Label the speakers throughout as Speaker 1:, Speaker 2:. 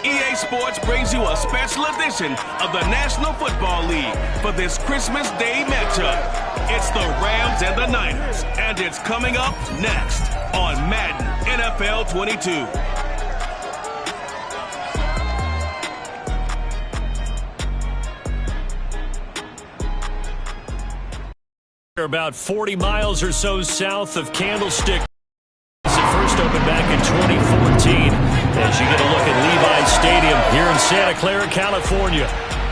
Speaker 1: EA Sports brings you a special edition of the National Football League for this Christmas Day matchup. It's the Rams and the Niners, and it's coming up next on Madden NFL 22.
Speaker 2: About 40 miles or so south of Candlestick. It first opened back in 2014 as you get a look at Levi's Stadium here in Santa Clara, California.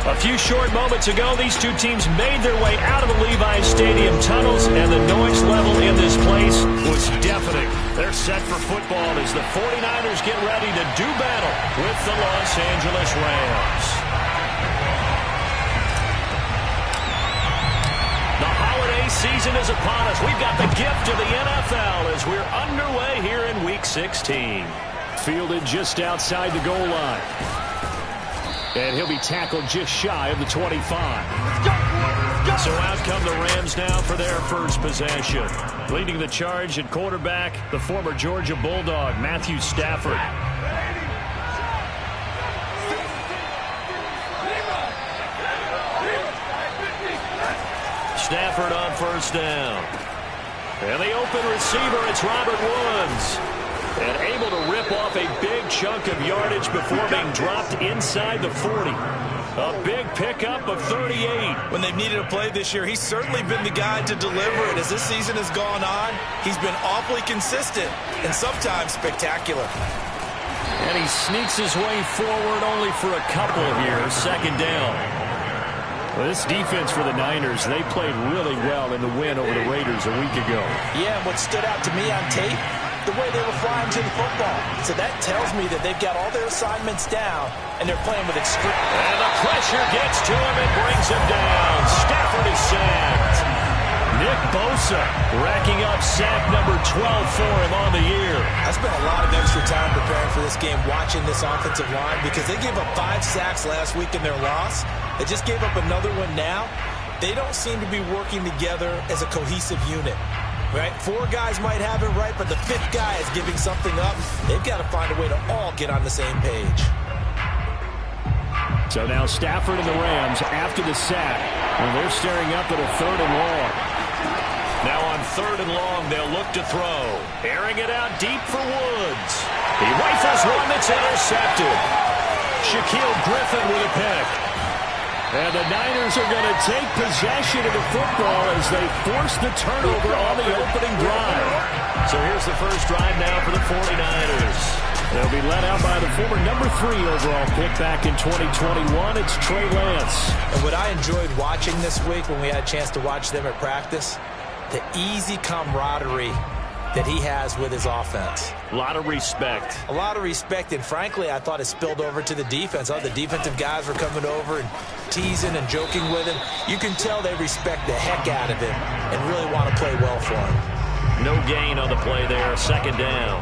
Speaker 2: A few short moments ago, these two teams made their way out of the Levi's Stadium tunnels, and the noise level in this place was deafening. They're set for football as the 49ers get ready to do battle with the Los Angeles Rams. Season is upon us. We've got the gift of the NFL as we're underway here in Week 16. Fielded just outside the goal line. And he'll be tackled just shy of the 25. So out come the Rams now for their first possession. Leading the charge at quarterback, the former Georgia Bulldog, Matthew Stafford. Stafford on first down. And the open receiver, it's Robert Woods. And able to rip off a big chunk of yardage before being dropped inside the 40. A big pickup of 38.
Speaker 3: When they've needed a play this year, he's certainly been the guy to deliver it. As this season has gone on, he's been awfully consistent and sometimes spectacular.
Speaker 2: And he sneaks his way forward only for a couple of years. Second down. Well, this defense for the Niners, they played really well in the win over the Raiders a week ago.
Speaker 3: Yeah, and what stood out to me on tape, the way they were flying to the football. So that tells me that they've got all their assignments down, and they're playing with extreme.
Speaker 2: And the pressure gets to him and brings him down. Stafford is sacked. Nick Bosa racking up sack number 12 for him on the year.
Speaker 3: I spent a lot of extra time preparing for this game, watching this offensive line, because they gave up 5 sacks last week in their loss. They just gave up another one now. They don't seem to be working together as a cohesive unit. Right? 4 guys might have it right, but the 5th guy is giving something up. They've got to find a way to all get on the same page.
Speaker 2: So now Stafford and the Rams after the sack, and they're staring up at a 3rd and long. Now on 3rd and long, they'll look to throw. Airing it out deep for Woods. He rifles one that's intercepted. Shaquille Griffin with a pick. And the Niners are going to take possession of the football as they force the turnover on the opening drive. So here's the first drive now for the 49ers. They'll be led out by the former number 3 overall pick back in 2021. It's Trey Lance.
Speaker 3: And what I enjoyed watching this week when we had a chance to watch them at practice, the easy camaraderie that he has with his offense.
Speaker 2: A lot of respect.
Speaker 3: A lot of respect, and frankly, I thought it spilled over to the defense. All the defensive guys were coming over and teasing and joking with him. You can tell they respect the heck out of him and really want to play well for him.
Speaker 2: No gain on the play there. Second down.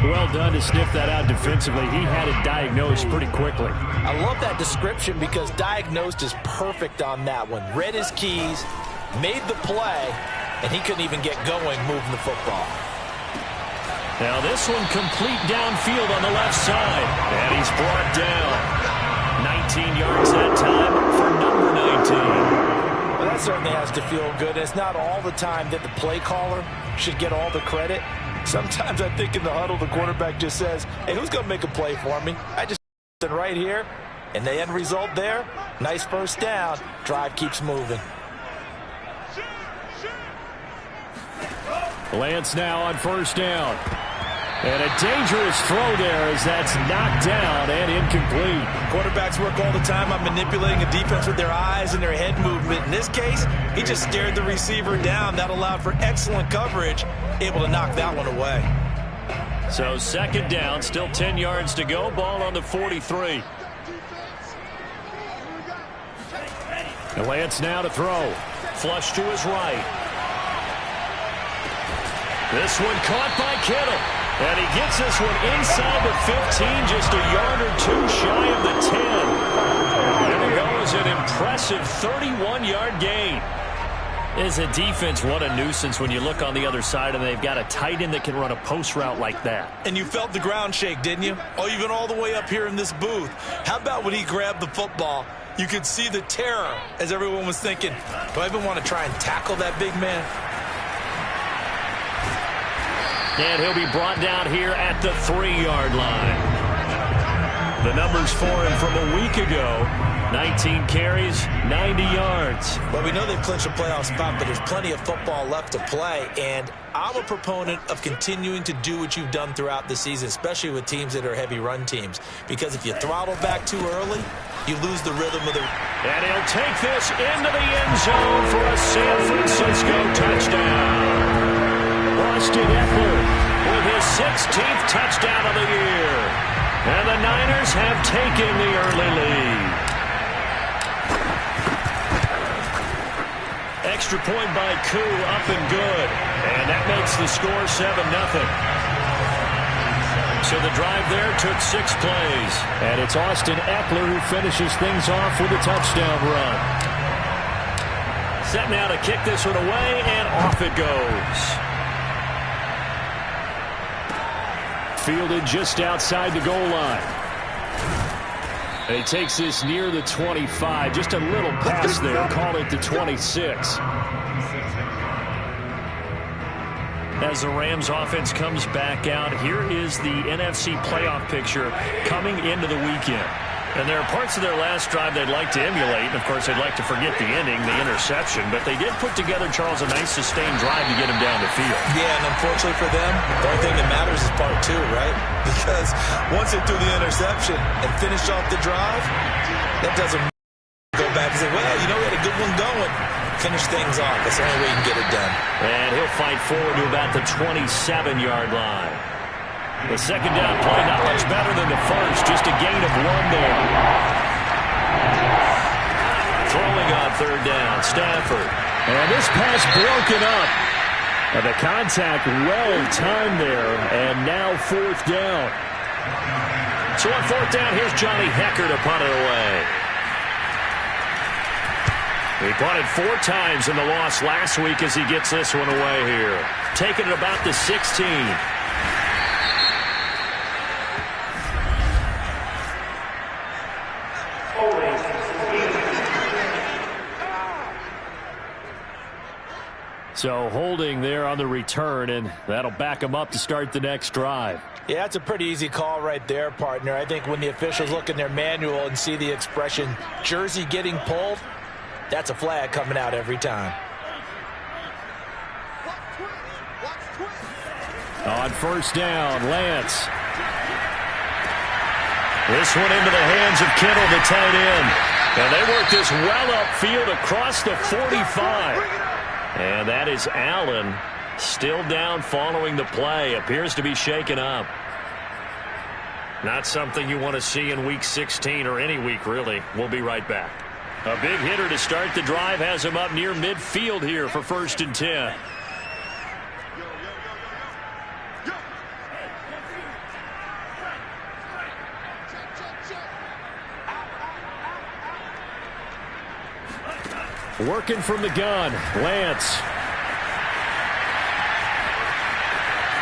Speaker 2: Well done to sniff that out defensively. He had it diagnosed pretty quickly.
Speaker 3: I love that description because diagnosed is perfect on that one. Read his keys, made the play, and he couldn't even get going moving the football.
Speaker 2: Now this one complete downfield on the left side. And he's brought down. 19 yards that time for number 19.
Speaker 3: Well, that certainly has to feel good. It's not all the time that the play caller should get all the credit. Sometimes I think in the huddle, the quarterback just says, hey, who's going to make a play for me? I just right here. And the end result there, nice first down. Drive keeps moving.
Speaker 2: Lance now on first down. And a dangerous throw there as that's knocked down and incomplete.
Speaker 3: Quarterbacks work all the time on manipulating a defense with their eyes and their head movement. In this case, he just stared the receiver down. That allowed for excellent coverage, able to knock that one away.
Speaker 2: So second down, still 10 yards to go. Ball on the 43. And Lance now to throw. Flush to his right. This one caught by Kittle. And he gets this one inside the 15, just a yard or 2 shy of the 10. There goes an impressive 31-yard gain. As a defense, what a nuisance when you look on the other side and they've got a tight end that can run a post route like that.
Speaker 3: And you felt the ground shake, didn't you? Oh, even all the way up here in this booth. How about when he grabbed the football? You could see the terror as everyone was thinking, do I even want to try and tackle that big man?
Speaker 2: And he'll be brought down here at the 3-yard line. The numbers for him from a week ago, 19 carries, 90 yards.
Speaker 3: Well, we know they've clinched a playoff spot, but there's plenty of football left to play. And I'm a proponent of continuing to do what you've done throughout the season, especially with teams that are heavy run teams. Because if you throttle back too early, you lose the rhythm of the...
Speaker 2: And he'll take this into the end zone for a San Francisco touchdown. Austin Eckler with his 16th touchdown of the year. And the Niners have taken the early lead. Extra point by Koo, up and good. And that makes the score 7-0. So the drive there took 6 plays. And it's Austin Eckler who finishes things off with a touchdown run. Set now to kick this one away, and off it goes. Fielded just outside the goal line. And he takes this near the 25. Just a little pass there. Call it the 26. As the Rams offense comes back out, here is the NFC playoff picture coming into the weekend. And there are parts of their last drive they'd like to emulate. And, of course, they'd like to forget the ending, the interception. But they did put together, Charles, a nice sustained drive to get him down the field.
Speaker 3: Yeah, and unfortunately for them, the only thing that matters is part 2, right? Because once they threw the interception and finished off the drive, that doesn't go back and say, well, you know, we had a good one going. Finish things off. That's the only way you can get it done.
Speaker 2: And he'll fight forward to about the 27-yard line. The second down play not much better than the first. Just a gain of 1 there. Throwing on third down, Stafford. And this pass broken up. And the contact well timed there. And now 4th down. So on 4th down, here's Johnny Hecker to punt it away. He punted 4 times in the loss last week as he gets this one away here. Taking it about the 16. So holding there on the return, and that'll back him up to start the next drive.
Speaker 3: Yeah, that's a pretty easy call right there, partner. I think when the officials look in their manual and see the expression, jersey getting pulled, that's a flag coming out every time.
Speaker 2: On 1st down, Lance. This one into the hands of Kittle, the tight end. And they work this well upfield across the 45. And that is Allen, still down following the play. Appears to be shaken up. Not something you want to see in Week 16 or any week, really. We'll be right back. A big hitter to start the drive has him up near midfield here for 1st and 10. Working from the gun, Lance.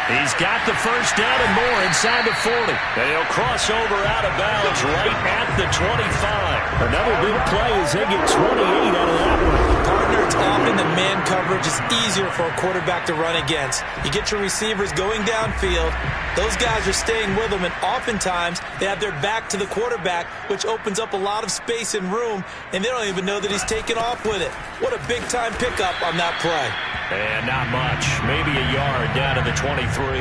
Speaker 2: He's got the 1st down and more inside the 40. And he'll cross over out of bounds right at the 25. Another big play as they get 28 out of that one.
Speaker 3: Partner, it's often the man coverage is easier for a quarterback to run against. You get your receivers going downfield. Those guys are staying with them, and oftentimes they have their back to the quarterback, which opens up a lot of space and room, and they don't even know that he's taken off with it. What a big-time pickup on that play.
Speaker 2: And not much. Maybe a yard down to the 23.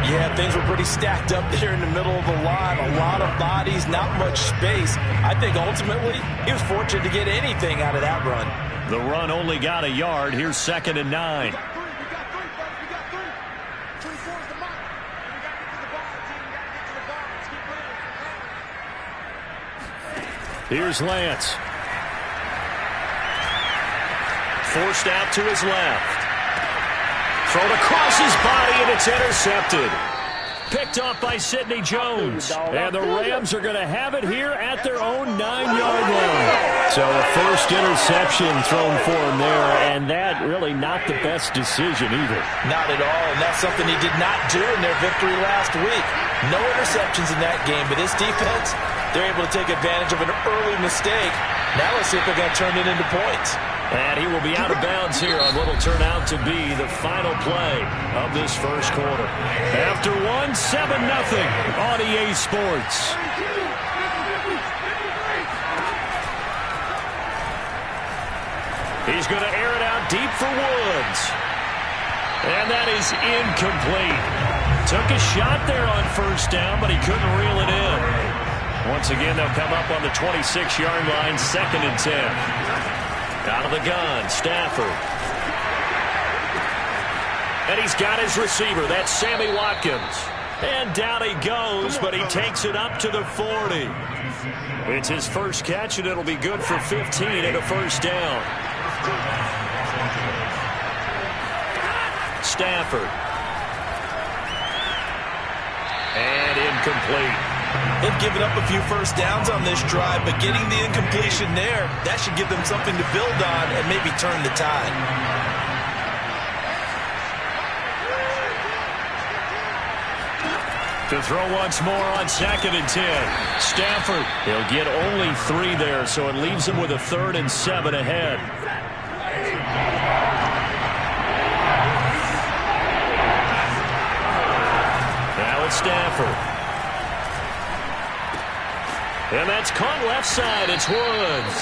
Speaker 3: Yeah, things were pretty stacked up there in the middle of the line. A lot of bodies, not much space. I think ultimately he was fortunate to get anything out of that run.
Speaker 2: The run only got a yard. Here's 2nd and 9. Here's Lance. Forced out to his left. Thrown across his body, and it's intercepted. Picked off by Sidney Jones. And the Rams are going to have it here at their own 9-yard line. So the first interception thrown for him there, and that really not the best decision either.
Speaker 3: Not at all, and that's something he did not do in their victory last week. No interceptions in that game, but his defense, they're able to take advantage of an early mistake. Now let's see if they're going to turn it into points.
Speaker 2: And he will be out of bounds here on what will turn out to be the final play of this first quarter. After 1, 7-0 on EA Sports. He's going to air it out deep for Woods. And that is incomplete. Took a shot there on first down, but he couldn't reel it in. Once again, they'll come up on the 26-yard line, 2nd and 10. Out of the gun, Stafford. And he's got his receiver. That's Sammy Watkins. And down he goes, but he takes it up to the 40. It's his first catch, and it'll be good for 15 and a first down. Stafford. And incomplete.
Speaker 3: They've given up a few first downs on this drive, but getting the incompletion there, that should give them something to build on and maybe turn the tide.
Speaker 2: To throw once more on 2nd and 10. Stafford, he'll get only 3 there, so it leaves him with a 3rd and 7 ahead. Now it's Stafford. And that's caught left side. It's Woods.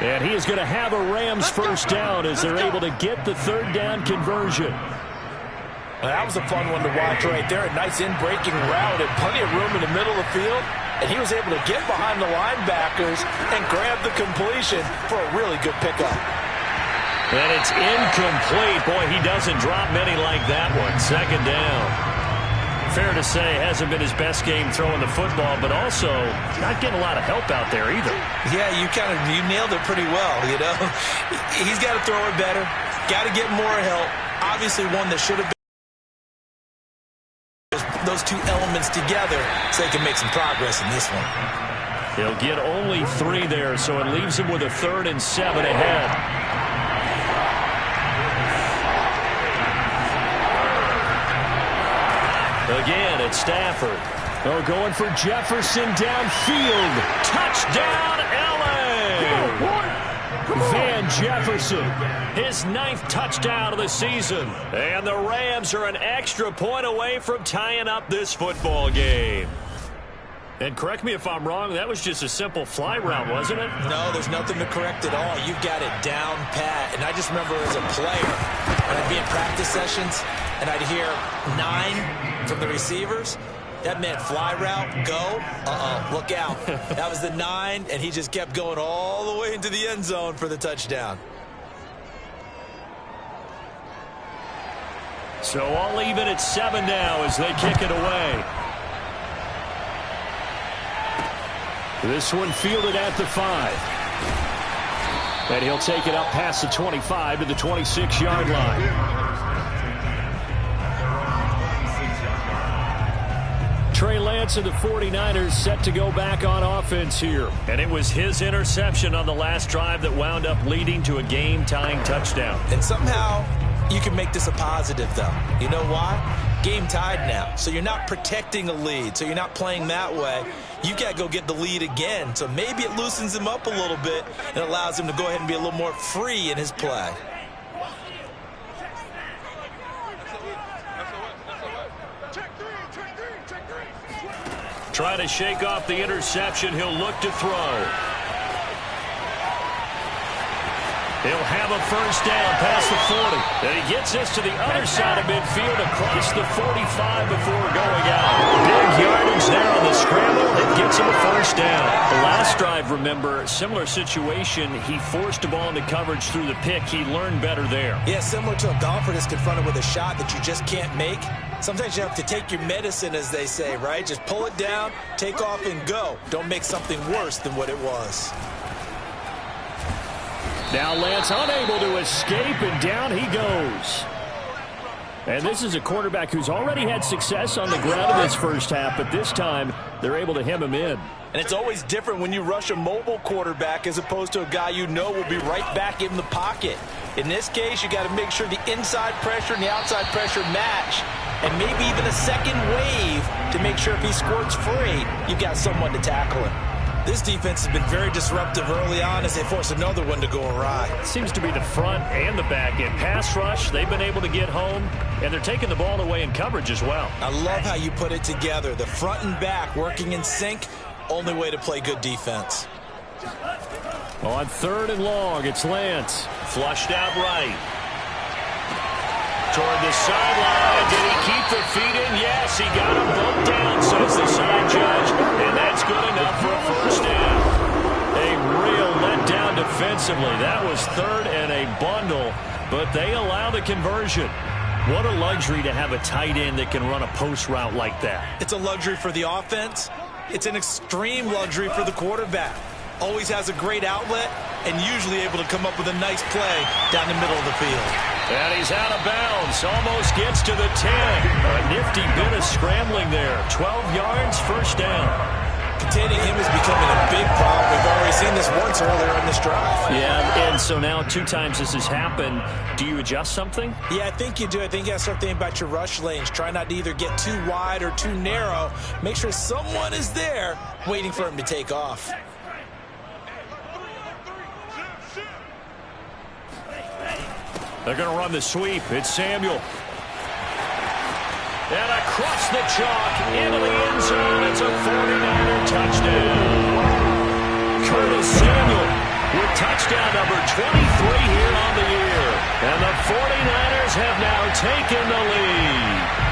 Speaker 2: And he is going to have a Rams first down as they're able to get the 3rd down conversion.
Speaker 3: Well, that was a fun one to watch right there. A nice in-breaking route and plenty of room in the middle of the field. And he was able to get behind the linebackers and grab the completion for a really good pickup.
Speaker 2: And it's incomplete. Boy, he doesn't drop many like that one. 2nd down. Fair to say, hasn't been his best game throwing the football, but also not getting a lot of help out there either.
Speaker 3: Yeah, you nailed it pretty well, you know. He's got to throw it better, got to get more help. Obviously one that should have been those two elements together so they can make some progress in this one.
Speaker 2: He'll get only 3 there, so it leaves him with a 3rd and 7 ahead. Again, it's Stafford. Oh, going for Jefferson downfield. Touchdown, L.A. Van Jefferson, his 9th touchdown of the season. And the Rams are an extra point away from tying up this football game. And correct me if I'm wrong, that was just a simple fly route, wasn't it?
Speaker 3: No, there's nothing to correct at all. You've got it down pat. And I just remember as a player, when I'd be in practice sessions, and I'd hear 9 from the receivers, that meant fly route, go, look out. That was the 9, and he just kept going all the way into the end zone for the touchdown.
Speaker 2: So all even at 7 now as they kick it away. This one fielded at the 5. And he'll take it up past the 25 to the 26-yard line. Trey Lance of the 49ers set to go back on offense here. And it was his interception on the last drive that wound up leading to a game-tying touchdown.
Speaker 3: And somehow you can make this a positive, though. You know why? Game tied now. So you're not protecting a lead. So you're not playing that way. You got to go get the lead again. So maybe it loosens him up a little bit and allows him to go ahead and be a little more free in his play.
Speaker 2: Trying to shake off the interception. He'll look to throw. He'll have a first down past the 40. And he gets this to the other side of midfield across the 45 before going out. Big yardage there on the scramble. It gets him a first down. The last drive, remember, similar situation. He forced the ball into coverage through the pick. He learned better there.
Speaker 3: Yeah, similar to a golfer that's confronted with a shot that you just can't make. Sometimes you have to take your medicine, as they say, right? Just pull it down, take off, and go. Don't make something worse than what it was.
Speaker 2: Now Lance unable to escape, and down he goes. And this is a quarterback who's already had success on the ground in this first half, but this time they're able to hem him in.
Speaker 3: And it's always different when you rush a mobile quarterback as opposed to a guy you know will be right back in the pocket. In this case, you got to make sure the inside pressure and the outside pressure match, and maybe even a second wave to make sure if he squirts free, you've got someone to tackle him. This defense has been very disruptive early on as they force another one to go awry.
Speaker 2: Seems to be the front and the back end. Pass rush, they've been able to get home, and they're taking the ball away in coverage as well.
Speaker 3: I love how you put it together. The front and back working in sync, only way to play good defense.
Speaker 2: On 3rd and long, it's Lance.
Speaker 4: Flushed out right. Toward the sideline. Did he keep the feet in? Yes, he got him both down, says the side judge. And that's good enough for a first down. A real letdown defensively. That was 3rd and a bundle, but they allow the conversion. What a luxury to have a tight end that can run a post route like that.
Speaker 3: It's a luxury for the offense. It's an extreme luxury for the quarterback. Always has a great outlet and usually able to come up with a nice play down the middle of the field.
Speaker 2: And he's out of bounds. Almost gets to the 10. A nifty bit of scrambling there. 12 yards, first down.
Speaker 3: Containing him is becoming a big problem. We've already seen this once earlier in this drive.
Speaker 2: Yeah, and so now 2 times this has happened. Do you adjust something?
Speaker 3: Yeah, I think you do. I think you got to start thinking about your rush lanes. Try not to either get too wide or too narrow. Make sure someone is there waiting for him to take off.
Speaker 2: They're going to run the sweep. It's Samuel. And across the chalk into the end zone. It's a 49er touchdown. Curtis Samuel with touchdown number 23 here on the year. And the 49ers have now taken the lead.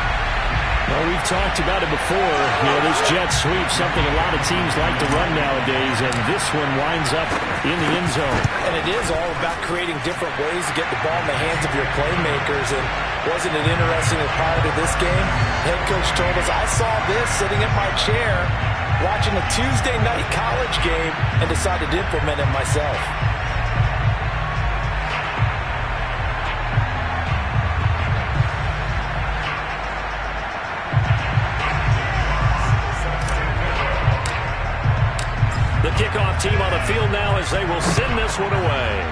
Speaker 2: Well, we've talked about it before. You know, this jet sweep, something a lot of teams like to run nowadays, and this one winds up in the end zone.
Speaker 3: And it is all about creating different ways to get the ball in the hands of your playmakers. And wasn't it interesting that prior to this game, head coach told us, I saw this sitting in my chair watching a Tuesday night college game and decided to implement it myself.
Speaker 2: The kickoff team on the field now as they will send this one away.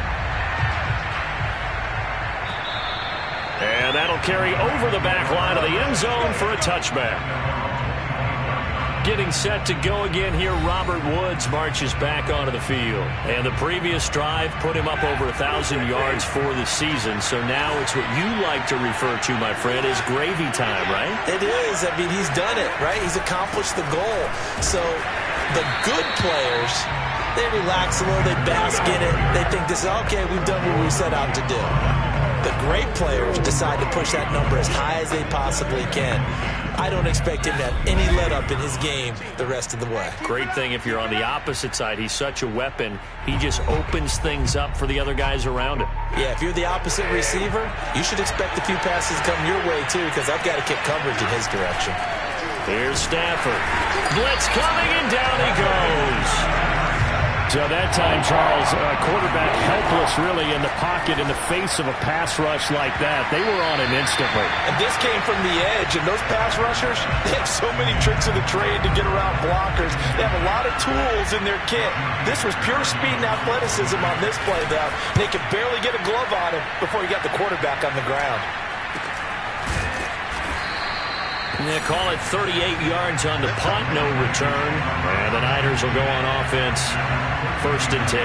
Speaker 2: And that'll carry over the back line of the end zone for a touchback. Getting set to go again here, Robert Woods marches back onto the field. And the previous drive put him up over 1,000 yards for the season. So now it's what you like to refer to, my friend, as gravy time, right?
Speaker 3: It is. I mean, he's done it, right? He's accomplished the goal. So the good players, they relax a little, they bask in it. They think this is, okay, we've done what we set out to do. The great players decide to push that number as high as they possibly can. I don't expect him to have any let-up in his game the rest of the way.
Speaker 2: Great thing if you're on the opposite side. He's such a weapon. He just opens things up for the other guys around him.
Speaker 3: Yeah, if you're the opposite receiver, you should expect a few passes come your way, too, because I've got to kick coverage in his direction.
Speaker 2: Here's Stafford. Blitz coming, and down he goes. So that time, Charles, quarterback helpless really in the pocket in the face of a pass rush like that. They were on him instantly.
Speaker 3: And this came from the edge, and those pass rushers, they have so many tricks of the trade to get around blockers. They have a lot of tools in their kit. This was pure speed and athleticism on this play, though. They could barely get a glove on him before he got the quarterback on the ground.
Speaker 2: They call it 38 yards on the punt, no return. And the Niners will go on offense, 1st and 10.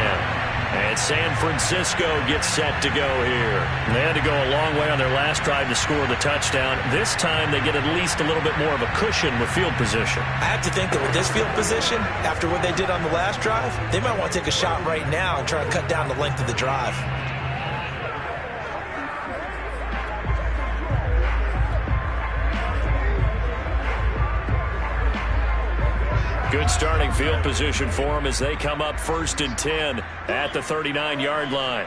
Speaker 2: And San Francisco gets set to go here. They had to go a long way on their last drive to score the touchdown. This time they get at least a little bit more of a cushion with field position.
Speaker 3: I have to think that with this field position, after what they did on the last drive, they might want to take a shot right now and try to cut down the length of the drive.
Speaker 2: Good starting field position for them as they come up 1st and 10 at the 39-yard line.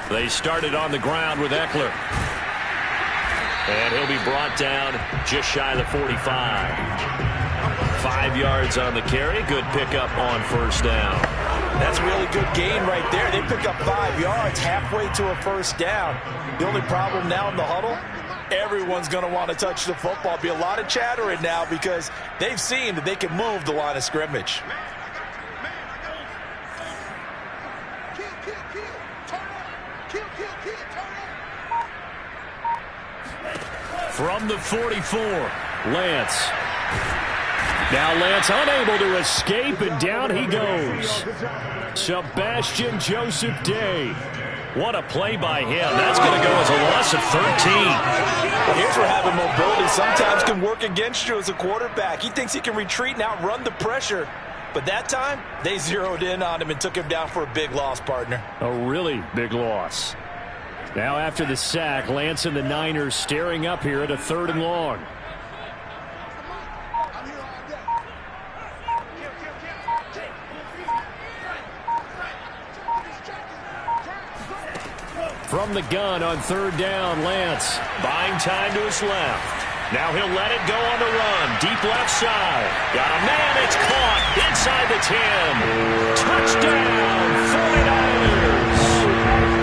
Speaker 2: They started on the ground with Eckler. And he'll be brought down just shy of the 45. 5 yards on the carry. Good pickup on 1st down.
Speaker 3: That's a really good gain right there. They pick up 5 yards halfway to a first down. The only problem now in the huddle, everyone's going to want to touch the football. Be a lot of chattering now because they've seen that they can move the line of scrimmage.
Speaker 2: From the 44, Lance. Now Lance unable to escape, and down he goes. Sebastian Joseph Day. What a play by him. That's going to go as a loss of 13.
Speaker 3: Well, here's where having mobility sometimes can work against you as a quarterback. He thinks he can retreat and outrun the pressure. But that time, they zeroed in on him and took him down for a big loss, partner.
Speaker 2: A really big loss. Now after the sack, Lance and the Niners staring up here at a 3rd and long. From the gun on 3rd down, Lance buying time to his left. Now he'll let it go on the run. Deep left side. Got a man. It's caught inside the 10. Touchdown, 49ers.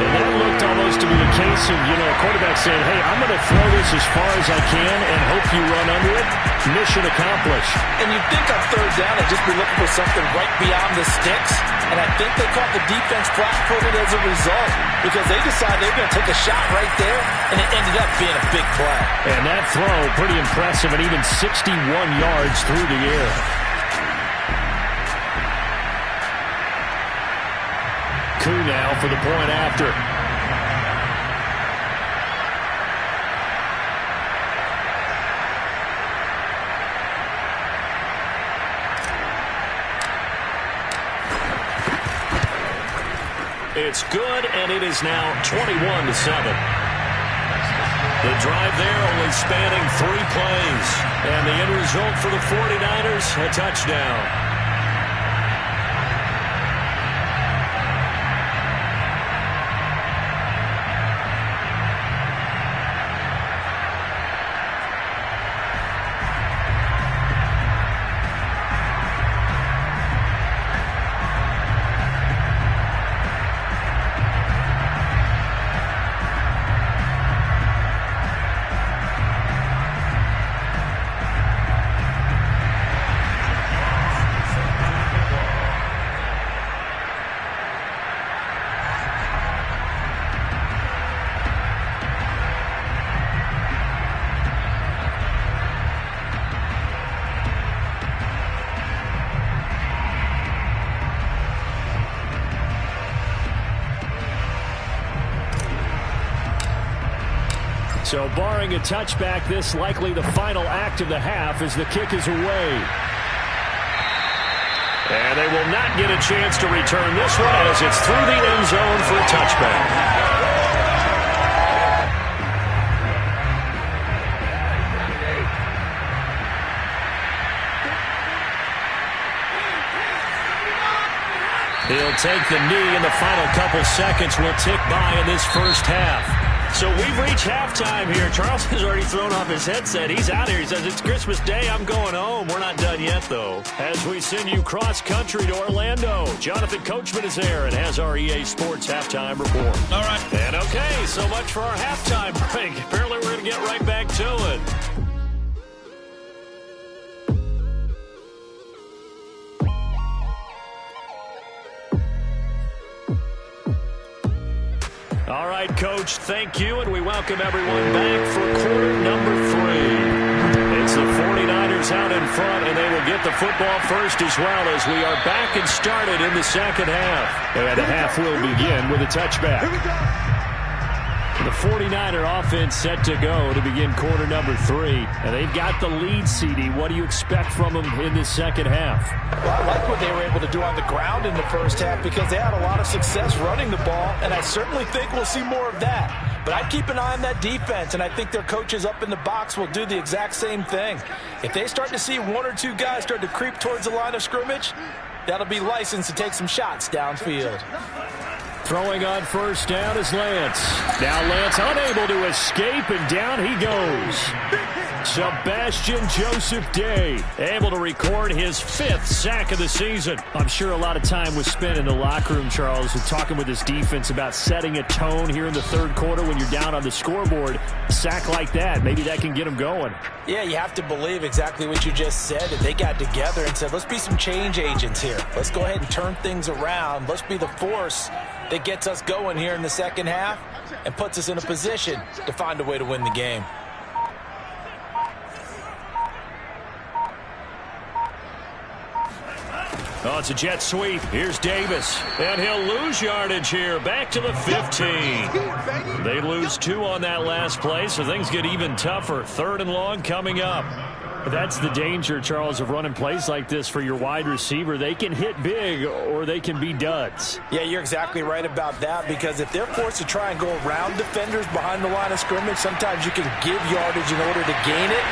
Speaker 2: And that looked almost to be a case of, a quarterback saying, hey, I'm going to throw this as far as I can and hope you run under it. Mission accomplished.
Speaker 3: And you'd think on 3rd down they'd just be looking for something right beyond the sticks. And I think they caught the defense flat-footed as a result because they decided they were going to take a shot right there, and it ended up being a big play.
Speaker 2: And that throw, pretty impressive, and even 61 yards through the air. Koo now for the point after. It's good, and it is now 21-7. The drive there only spanning 3 plays. And the end result for the 49ers, a touchdown. So barring a touchback, this likely the final act of the half as the kick is away. And they will not get a chance to return this one as it's through the end zone for a touchback. He'll take the knee, and the final couple seconds will tick by in this first half. So we've reached halftime here. Charles has already thrown off his headset. He's out here. He says, it's Christmas Day. I'm going home. We're not done yet, though. As we send you cross-country to Orlando, Jonathan Coachman is there and has our EA Sports halftime report.
Speaker 1: All right.
Speaker 2: And okay, so much for our halftime break. Apparently we're going to get right back to it. All right, Coach, thank you, and we welcome everyone back for quarter number 3. It's the 49ers out in front, and they will get the football first as well as we are back and started in the second half. And the half will begin with a touchback.
Speaker 5: Here we go.
Speaker 2: The 49er offense set to go to begin quarter number 3. And they've got the lead, CD. What do you expect from them in this second half?
Speaker 3: Well, I like what they were able to do on the ground in the first half because they had a lot of success running the ball, and I certainly think we'll see more of that. But I'd keep an eye on that defense, and I think their coaches up in the box will do the exact same thing. If they start to see 1 or 2 guys start to creep towards the line of scrimmage, that'll be licensed to take some shots downfield.
Speaker 2: Throwing on first down is Lance. Now Lance unable to escape, and down he goes. Sebastian Joseph Day, able to record his 5th sack of the season.
Speaker 4: I'm sure a lot of time was spent in the locker room, Charles, with talking with his defense about setting a tone here in the third quarter when you're down on the scoreboard. A sack like that, maybe that can get him going.
Speaker 3: Yeah, you have to believe exactly what you just said, that they got together and said, let's be some change agents here. Let's go ahead and turn things around. Let's be the force that gets us going here in the second half and puts us in a position to find a way to win the game.
Speaker 2: Oh, it's a jet sweep. Here's Davis. And he'll lose yardage here. Back to the 15. They lose 2 on that last play, so things get even tougher. 3rd and long coming up.
Speaker 4: That's the danger, Charles, of running plays like this for your wide receiver. They can hit big or they can be duds.
Speaker 3: Yeah, you're exactly right about that, because if they're forced to try and go around defenders behind the line of scrimmage, sometimes you can give yardage in order to gain it.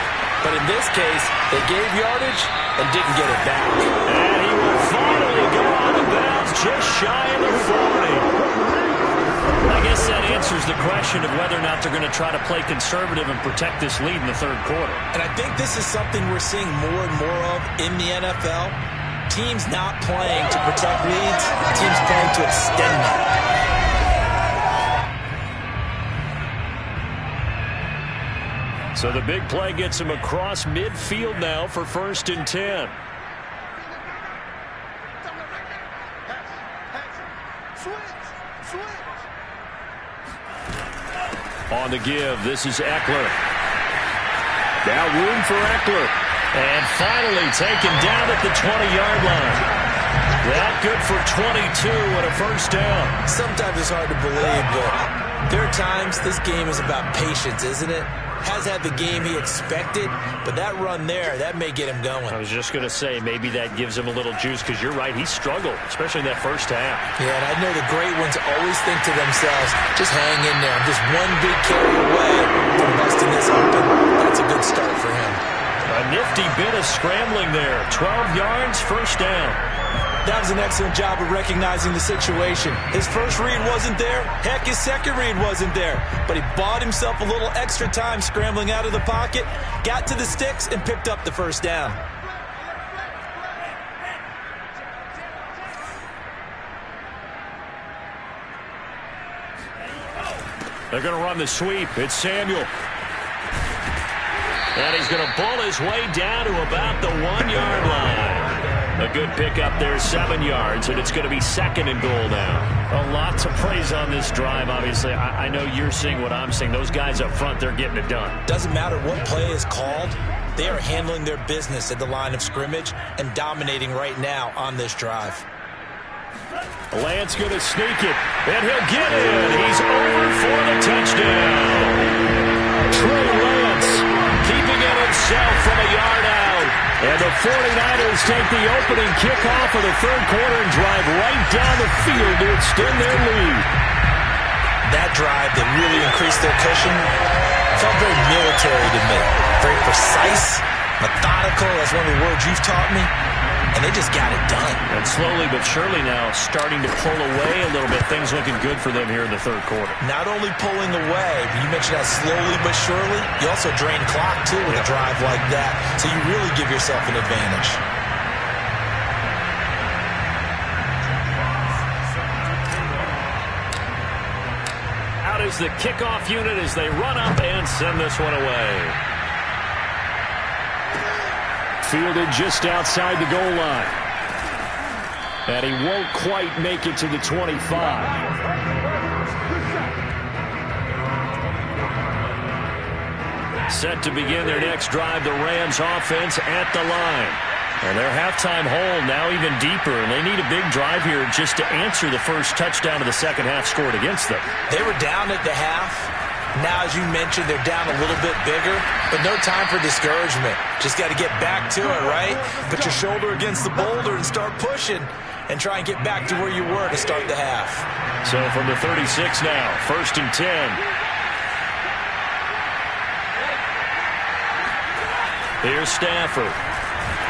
Speaker 3: But in this case, they gave yardage and didn't get it back.
Speaker 2: And he will finally go out of bounds just shy of the 40.
Speaker 4: I guess that answers the question of whether or not they're going to try to play conservative and protect this lead in the third quarter.
Speaker 3: And I think this is something we're seeing more and more of in the NFL. Teams not playing to protect leads, teams playing to extend them.
Speaker 2: So the big play gets him across midfield now for 1st and 10. On the give, this is Eckler. Now room for Eckler. And finally taken down at the 20-yard line. That good for 22 and a 1st down.
Speaker 3: Sometimes it's hard to believe, but there are times this game is about patience, isn't it? Has had the game he expected, but that run there, that may get him going.
Speaker 2: I was just going to say, maybe that gives him a little juice, because you're right, he struggled, especially in that first half.
Speaker 3: Yeah, and I know the great ones always think to themselves, just hang in there. Just one big carry away from busting this open. That's a good start for him.
Speaker 2: A nifty bit of scrambling there. 12 yards, 1st down.
Speaker 3: That was an excellent job of recognizing the situation. His first read wasn't there. Heck, his second read wasn't there. But he bought himself a little extra time scrambling out of the pocket, got to the sticks, and picked up the 1st down.
Speaker 2: They're going to run the sweep. It's Samuel. And he's going to pull his way down to about the 1-yard line. A good pickup there, 7 yards, and it's going to be 2nd and goal now.
Speaker 4: A lot to praise on this drive, obviously. I know you're seeing what I'm seeing. Those guys up front, they're getting it done.
Speaker 3: Doesn't matter what play is called. They are handling their business at the line of scrimmage and dominating right now on this drive.
Speaker 2: Lance going to sneak it, and he'll get it. He's over for the touchdown. Trey Lance keeping it himself from a yard out. And the 49ers take the opening kickoff of the third quarter and drive right down the field to extend their lead.
Speaker 3: That drive that really increased their cushion felt very military to me. Very precise, methodical. That's one of the words you've taught me. And they just got it done.
Speaker 2: And slowly but surely now starting to pull away a little bit. Things looking good for them here in the third quarter.
Speaker 3: Not only pulling away, but you mentioned that slowly but surely. You also drain clock, too, with a drive like that. So you really give yourself an advantage.
Speaker 2: Out is the kickoff unit as they run up and send this one away. Fielded just outside the goal line. And he won't quite make it to the 25. Set to begin their next drive, the Rams offense at the line. And their halftime hole now even deeper, and they need a big drive here just to answer the first touchdown of the second half scored against them.
Speaker 3: They were down at the half. Now, as you mentioned, they're down a little bit bigger, but no time for discouragement. Just got to get back to it, right? Put your shoulder against the boulder and start pushing and try and get back to where you were to start the half.
Speaker 2: So from the 36 now, 1st and 10. Here's Stafford.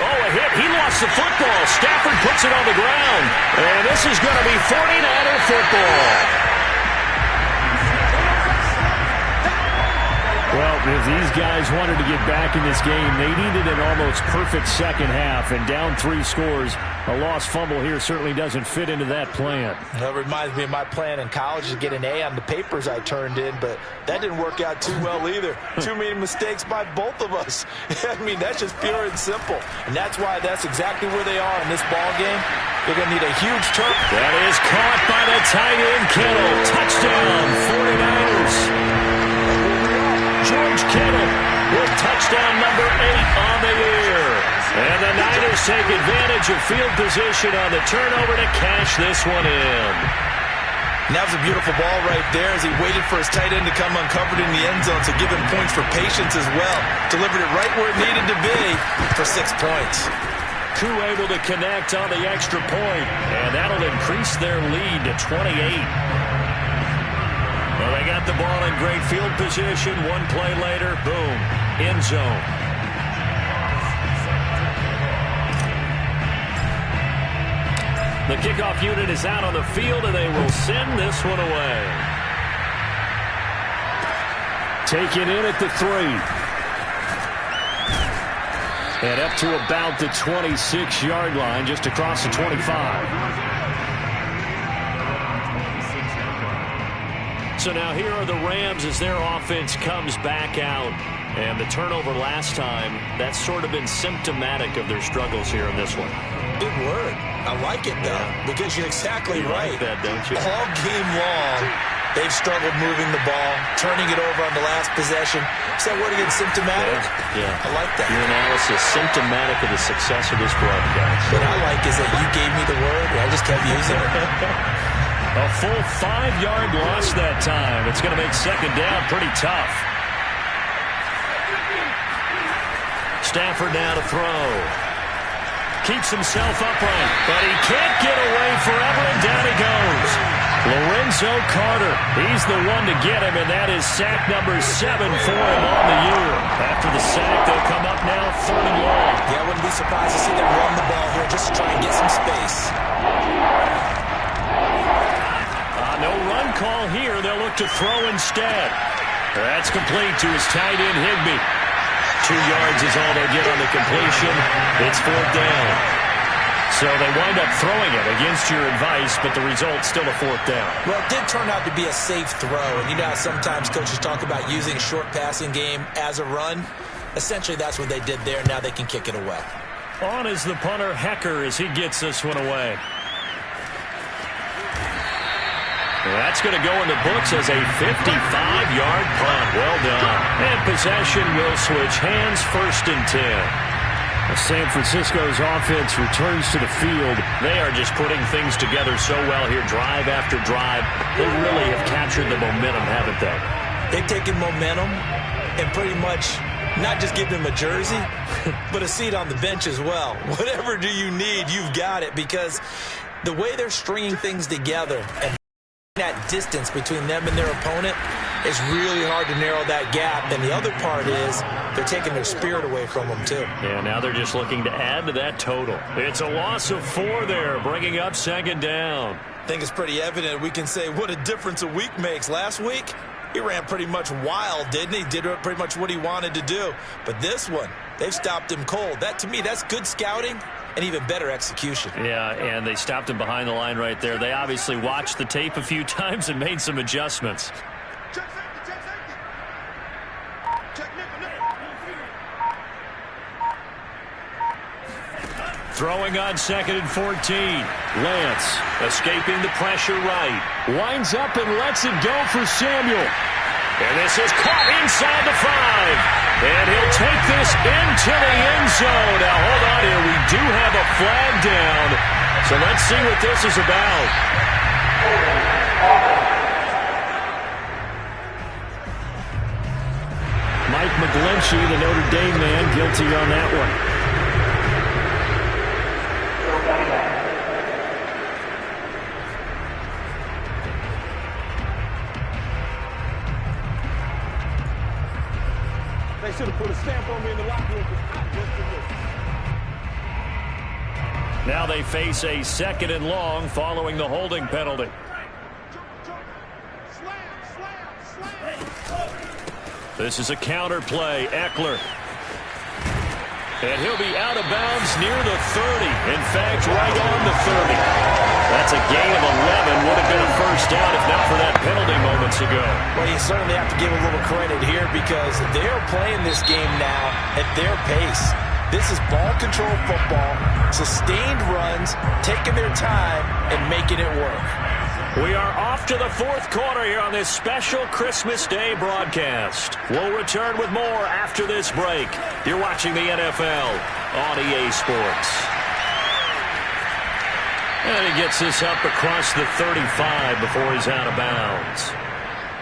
Speaker 2: Oh, a hit. He lost the football. Stafford puts it on the ground. And this is going to be 49er football.
Speaker 4: Well,
Speaker 2: If these guys wanted to get back in this game, they needed an almost perfect second half, and down 3 scores. A lost fumble here certainly doesn't fit into that plan.
Speaker 3: That reminds me of my plan in college to get an A on the papers I turned in, but that didn't work out too well either. Too many mistakes by both of us. I mean, that's just pure and simple. And that's why that's exactly where they are in this ball game. They're going to need a huge turn.
Speaker 4: That is caught by the tight end, Kittle. Touchdown, 49ers. George Kittle with touchdown number 8 on the year. And the Niners take advantage of field position on the turnover to cash this one in.
Speaker 3: And that was a beautiful ball right there as he waited for his tight end to come uncovered in the end zone to give him points for patience as well. Delivered it right where it needed to be for 6 points.
Speaker 4: Koo able to connect on the extra point, and that'll increase their lead to 28. Well, they got the ball in great field position. One play later, boom, end zone. The kickoff unit is out on the field, and they will send this one away.
Speaker 2: Taken in at the 3. And up to about the 26-yard line, just across the 25.
Speaker 4: So now here are the Rams as their offense comes back out. And the turnover last time, that's sort of been symptomatic of their struggles here in this one.
Speaker 3: Good word. I like it, though, because you're exactly right.
Speaker 4: Like that, don't you?
Speaker 3: All game long, they've struggled moving the ball, turning it over on the last possession. Is that word again, symptomatic?
Speaker 4: Yeah.
Speaker 3: I like that.
Speaker 4: Your analysis, symptomatic of the success of this broadcast.
Speaker 3: What I like is that you gave me the word, and I just kept using it.
Speaker 4: A full 5-yard loss that time. It's going to make second down pretty tough. Stafford now to throw. Keeps himself upright, but he can't get away forever, and down he goes. Lorenzo Carter, he's the one to get him, and that is sack number 7 for him on the year. After the sack, they'll come up now 3rd and long.
Speaker 3: Yeah, I wouldn't be surprised to see them run the ball here just to try and get some space.
Speaker 4: No run call here. They'll look to throw instead. That's complete to his tight end, Higbee. 2 yards is all they'll get on the completion. It's 4th down. So they wind up throwing it against your advice, but the result's still a 4th down.
Speaker 3: Well, it did turn out to be a safe throw. And you know how sometimes coaches talk about using short passing game as a run? Essentially, that's what they did there. Now they can kick it away.
Speaker 4: On is the punter, Hecker, as he gets this one away. That's going to go in the books as a 55-yard punt. Well done. And possession will switch hands, 1st and 10.
Speaker 2: San Francisco's offense returns to the field.
Speaker 4: They are just putting things together so well here, drive after drive. They really have captured the momentum, haven't they?
Speaker 3: They've taken momentum and pretty much not just give them a jersey, but a seat on the bench as well. Whatever do you need, you've got it, because the way they're stringing things together and that distance between them and their opponent is really hard to narrow that gap. And the other part is they're taking their spirit away from them, too.
Speaker 4: Yeah, now they're just looking to add to that total. It's a loss of 4 there, bringing up 2nd down.
Speaker 3: I think it's pretty evident. We can say what a difference a week makes. Last week, he ran pretty much wild, didn't he? Did pretty much what he wanted to do. But this one, they've stopped him cold. That, to me, that's good scouting and even better execution.
Speaker 4: Yeah, and they stopped him behind the line right there. They obviously watched the tape a few times and made some adjustments. Throwing on 2nd and 14. Lance escaping the pressure right. Winds up and lets it go for Samuel. And this is caught inside the 5. And he'll take this into the end zone. Now, hold on here. We do have a flag down. So let's see what this is about.
Speaker 2: Mike McGlinchey, the Notre Dame man, guilty on that one.
Speaker 5: They should have put a stamp on me in the locker room.
Speaker 4: Now they face a 2nd and long following the holding penalty.
Speaker 2: This is a counter play. Eckler. And he'll be out of bounds near the 30. In fact, right on the 30. That's a gain of 11. Would have been a first down if not for that penalty moments ago.
Speaker 3: Well, you certainly have to give a little credit here because they're playing this game now at their pace. This is ball control football, sustained runs, taking their time, and making it work.
Speaker 2: We are off to the fourth quarter here on this special Christmas Day broadcast. We'll return with more after this break. You're watching the NFL on EA Sports. And he gets this up across the 35 before he's out of bounds.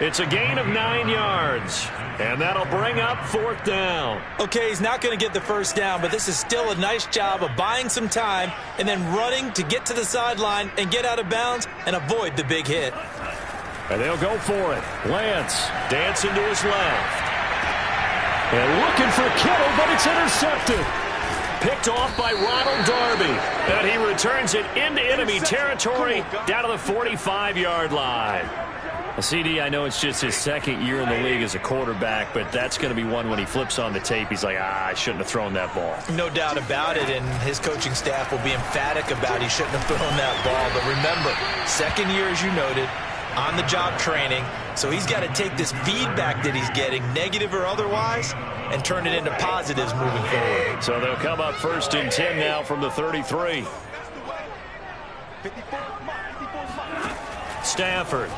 Speaker 2: It's a gain of 9 yards, and that'll bring up fourth down.
Speaker 3: Okay, he's not going to get the first down, but this is still a nice job of buying some time and then running to get to the sideline and get out of bounds and avoid the big hit.
Speaker 2: And they'll go for it. Lance dancing to his left. And looking for Kittle, but it's intercepted. Picked off by Ronald Darby. And he returns it into enemy territory down to the 45-yard line. CD, I know it's just his second year in the league as a quarterback, but that's going to be one when he flips on the tape. He's like, I shouldn't have thrown that ball.
Speaker 3: No doubt about it, and his coaching staff will be emphatic about he shouldn't have thrown that ball. But remember, second year, as you noted, on-the-job training, so he's got to take this feedback that he's getting, negative or otherwise, and turn it into positives moving forward.
Speaker 2: So they'll come up first and 10 now from the 33. Stafford.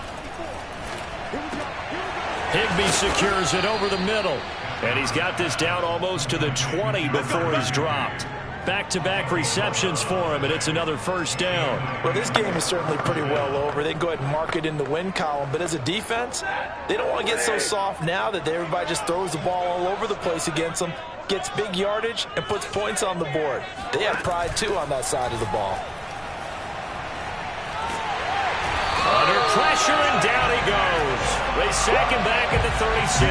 Speaker 2: Higbee secures it over the middle. And he's got this down almost to the 20 before he's dropped. Back-to-back receptions for him, and it's another first down.
Speaker 3: Well, this game is certainly pretty well over. They can go ahead and mark it in the win column. But as a defense, they don't want to get so soft now that everybody just throws the ball all over the place against them, gets big yardage, and puts points on the board. They have pride, too, on that side of the ball.
Speaker 2: Under pressure, and down he goes. They sack him back at the 36.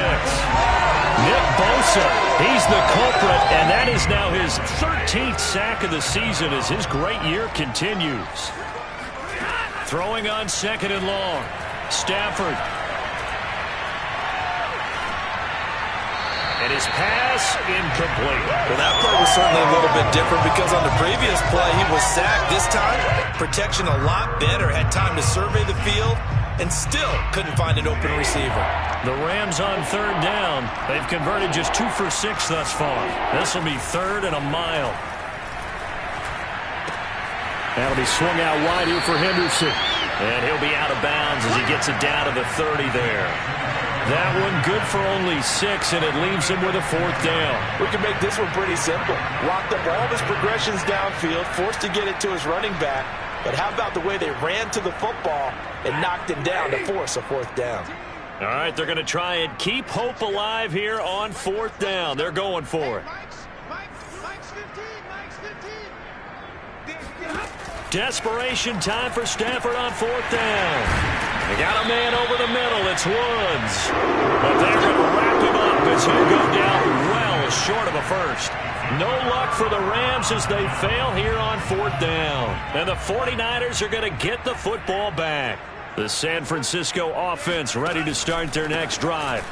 Speaker 2: Nick Bosa, he's the culprit, and that is now his 13th sack of the season as his great year continues. Throwing on second and long. Stafford. And his pass incomplete.
Speaker 3: Well, that play was certainly a little bit different because on the previous play, he was sacked. This time, protection a lot better. Had time to survey the field and still couldn't find an open receiver.
Speaker 2: The Rams on third down. They've converted just 2 for 6 thus far. This will be third and a mile. That'll be swung out wide here for Henderson. And he'll be out of bounds as he gets it down to the 30 there. That one good for only 6, and it leaves him with a fourth down.
Speaker 3: We can make this one pretty simple. Locked up all of his progressions downfield, forced to get it to his running back. But how about the way they ran to the football and knocked him down to force a fourth down?
Speaker 2: All right, they're going to try and keep hope alive here on fourth down. They're going for it. Desperation time for Stafford on fourth down. They got a man over the middle. It's Woods. But they're going to wrap him up as he'll go down well short of a first. No luck for the Rams as they fail here on fourth down. And the 49ers are going to get the football back. The San Francisco offense ready to start their next drive.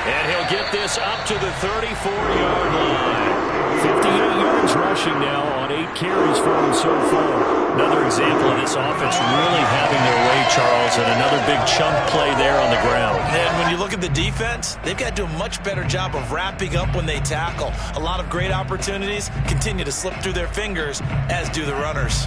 Speaker 2: And he'll get this up to the 34-yard line. 58 yards rushing now on 8 carries for him so far. Another example of this offense really having their way, Charles, and another big chunk play there on the ground.
Speaker 3: And when you look at the defense, they've got to do a much better job of wrapping up when they tackle. A lot of great opportunities continue to slip through their fingers, as do the runners.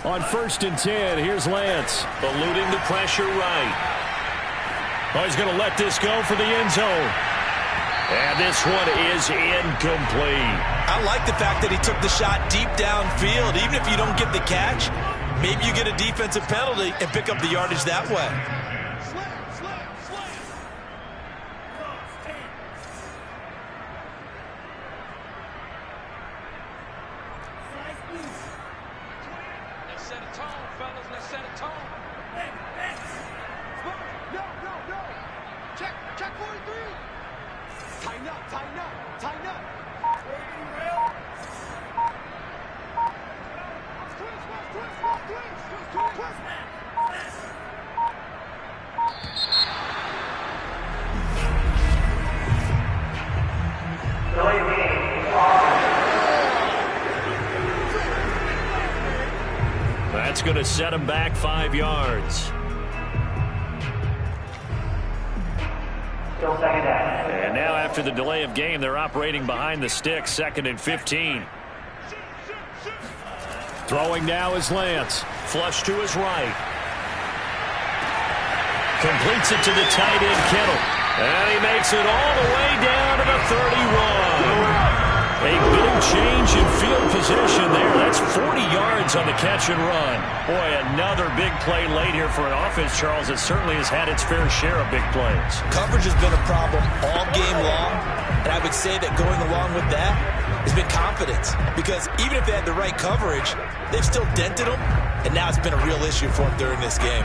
Speaker 2: On first and 10, here's Lance. Eluding the pressure right. Oh, he's going to let this go for the end zone. And this one is incomplete.
Speaker 3: I like the fact that he took the shot deep downfield. Even if you don't get the catch, maybe you get a defensive penalty and pick up the yardage that way.
Speaker 5: Check 43. Tighten up, tighten up, tighten up.
Speaker 2: That's going to set him back 5 yards. And now after the delay of game, they're operating behind the sticks, 2nd and 15.
Speaker 4: Throwing now is Lance.
Speaker 2: Flush to his right. Completes it to the tight end, Kittle. And he makes it all the way down to the 31. A big change in field position there. That's 40 yards on the catch and run. Boy, another big play late here for an offense, Charles, that certainly has had its fair share of big plays.
Speaker 3: Coverage has been a problem all game long, and I would say that going along with that has been confidence. Because even if they had the right coverage, they've still dented them, and now it's been a real issue for them during this game.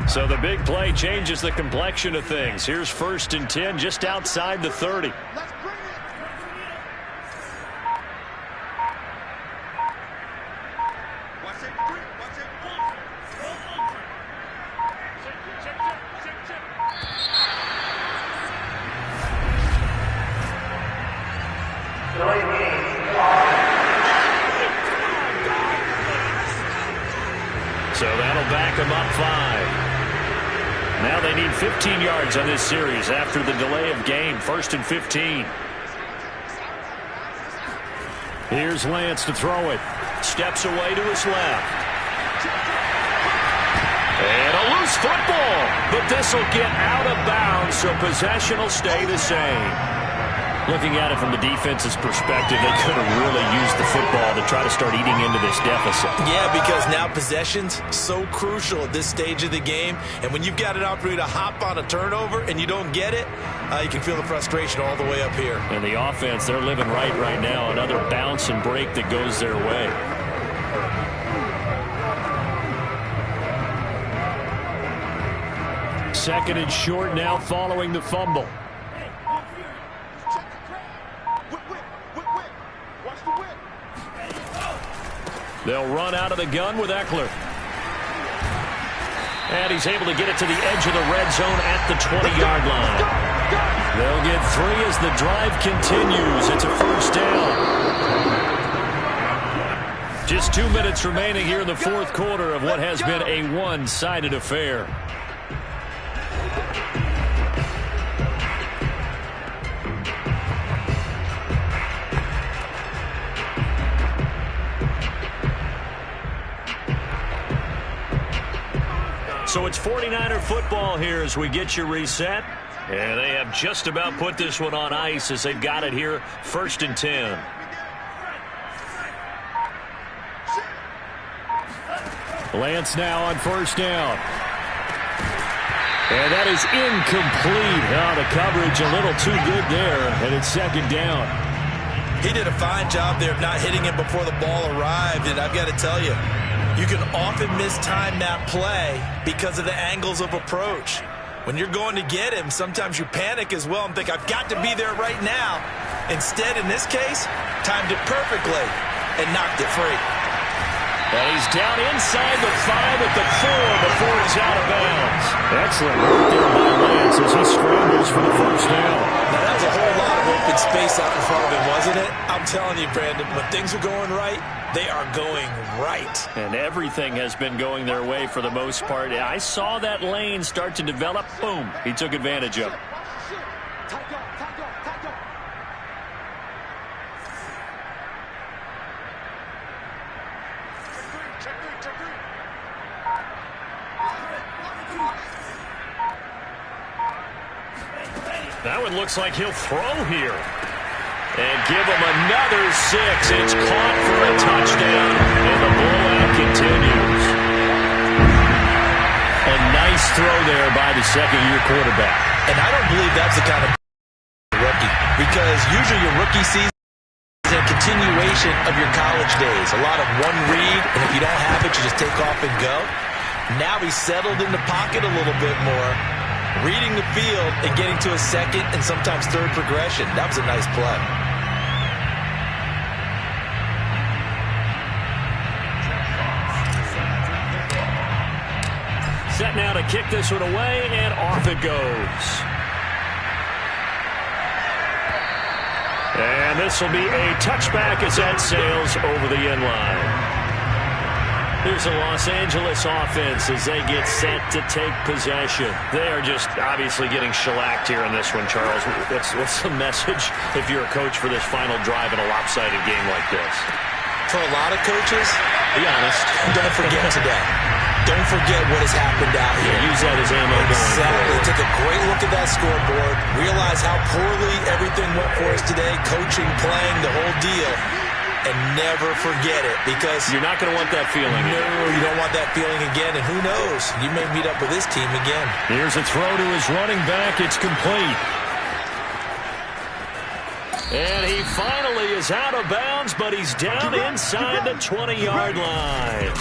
Speaker 2: So the big play changes the complexion of things. Here's 1st and 10 just outside the 30.
Speaker 5: Let's bring it. Watch it, watch it.
Speaker 2: So that'll back them up 5. Now they need 15 yards on this series after the delay of game. 1st and 15.
Speaker 4: Here's Lance to throw it.
Speaker 2: Steps away to his left. And a loose football. But this will get out of bounds, so possession will stay the same. Looking at it from the defense's perspective, they could have really used the football to try to start eating into this deficit.
Speaker 3: Yeah, because now possession's so crucial at this stage of the game. And when you've got an opportunity to hop on a turnover and you don't get it, you can feel the frustration all the way up here.
Speaker 2: And the offense, they're living right now. Another bounce and break that goes their way.
Speaker 4: Second and short now following the fumble.
Speaker 2: They'll run out of the gun with Eckler. And he's able to get it to the edge of the red zone at the 20-yard line. They'll get 3 as the drive continues. It's a 1st down. Just 2 minutes remaining here in the 4th quarter of what has been a one-sided affair. So it's 49er football here as we get you reset. And they have just about put this one on ice as they've got it here. 1st and 10.
Speaker 4: Lance now on 1st down. And that is incomplete. Oh, the coverage a little too good there. And it's 2nd down.
Speaker 3: He did a fine job there of not hitting him before the ball arrived. And I've got to tell you, you can often mistime that play because of the angles of approach. When you're going to get him, sometimes you panic as well and think, I've got to be there right now. Instead, in this case, timed it perfectly and knocked it free.
Speaker 2: And he's down inside the 5 at the 4 before he's out of bounds.
Speaker 4: Excellent work there by Lance as he scrambles for the 1st down.
Speaker 3: Now, that was a whole lot of open space out in front of him, wasn't it? I'm telling you, Brandon, when things are going right, they are going right.
Speaker 2: And everything has been going their way for the most part. I saw that lane start to develop. Boom. He took advantage of it. That one looks like he'll throw here. And give him another 6. It's caught for a touchdown. And the blowout continues. A nice throw there by the second-year quarterback.
Speaker 3: And I don't believe that's the kind of rookie. Because usually your rookie season is a continuation of your college days. A lot of one read, and if you don't have it, you just take off and go. Now he's settled in the pocket a little bit more, reading the field and getting to a second and sometimes third progression. That was a nice play.
Speaker 2: Set now to kick this one away, and off it goes. And this will be a touchback as that sails over the end line. Here's the Los Angeles offense as they get set to take possession. They are just obviously getting shellacked here in this one, Charles. What's the message if you're a coach for this final drive in a lopsided game like this?
Speaker 3: For a lot of coaches, be honest, don't forget today. Don't forget what has happened out here.
Speaker 2: Yeah, use that as ammo going
Speaker 3: Exactly.
Speaker 2: forward.
Speaker 3: Take a great look at that scoreboard. Realize how poorly everything went for us today. Coaching, playing, the whole deal. And never forget it, because
Speaker 2: you're not going to want that feeling again.
Speaker 3: No, you don't want that feeling again. And who knows? You may meet up with this team again.
Speaker 2: Here's a throw to his running back. It's complete. And he finally is out of bounds, but he's down inside the 20-yard line.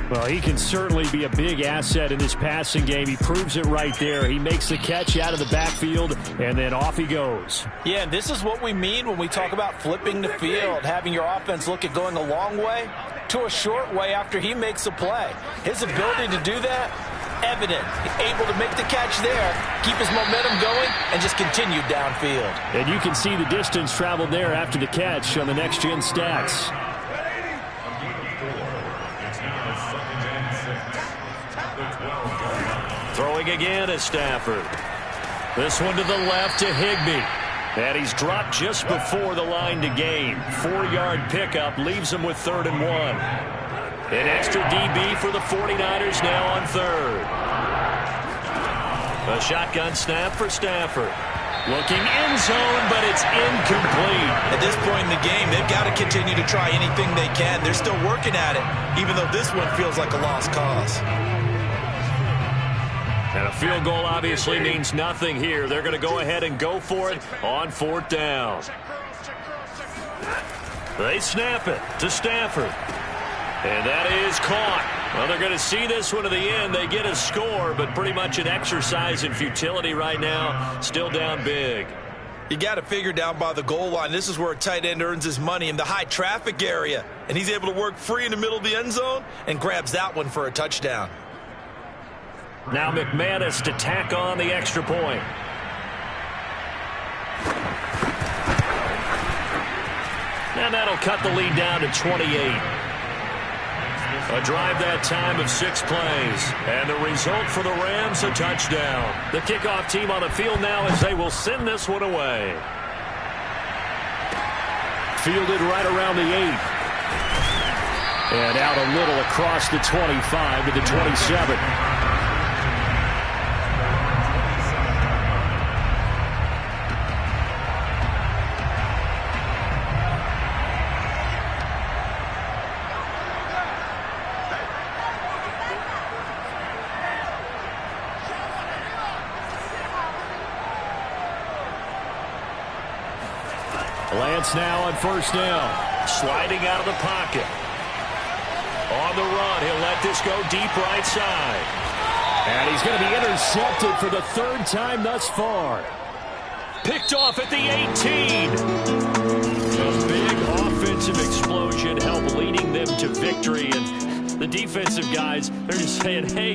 Speaker 2: Well, he can certainly be a big asset in this passing game. He proves it right there. He makes the catch out of the backfield, and then off he goes.
Speaker 3: Yeah, and this is what we mean when we talk about flipping the field, having your offense look at going a long way to a short way after he makes a play. His ability to do that, evident. Able to make the catch there, keep his momentum going, and just continue downfield.
Speaker 2: And you can see the distance traveled there after the catch on the next-gen stats. Throwing again is Stafford. This one to the left to Higbee. And he's dropped just before the line to gain. 4-yard pickup leaves him with 3rd and 1. An extra DB for the 49ers now on 3rd. A shotgun snap for Stafford. Looking end zone, but it's incomplete.
Speaker 3: At this point in the game, they've got to continue to try anything they can. They're still working at it, even though this one feels like a lost cause.
Speaker 2: And a field goal obviously means nothing here. They're going to go ahead and go for it on 4th down. They snap it to Stafford. And that is caught. Well, they're going to see this one to the end. They get a score, but pretty much an exercise in futility right now. Still down big.
Speaker 3: You got to figure down by the goal line. This is where a tight end earns his money, in the high traffic area. And he's able to work free in the middle of the end zone and grabs that one for a touchdown.
Speaker 2: Now McManus to tack on the extra point. And that'll cut the lead down to 28. A drive that time of 6 plays. And the result for the Rams, a touchdown. The kickoff team on the field now as they will send this one away. Fielded right around the 8. And out a little across the 25 to the 27. Lance now on 1st down. Sliding out of the pocket. On the run, he'll let this go deep right side. And he's going to be intercepted for the 3rd time thus far. Picked off at the 18. A big offensive explosion helped leading them to victory. And the defensive guys, they're just saying, hey,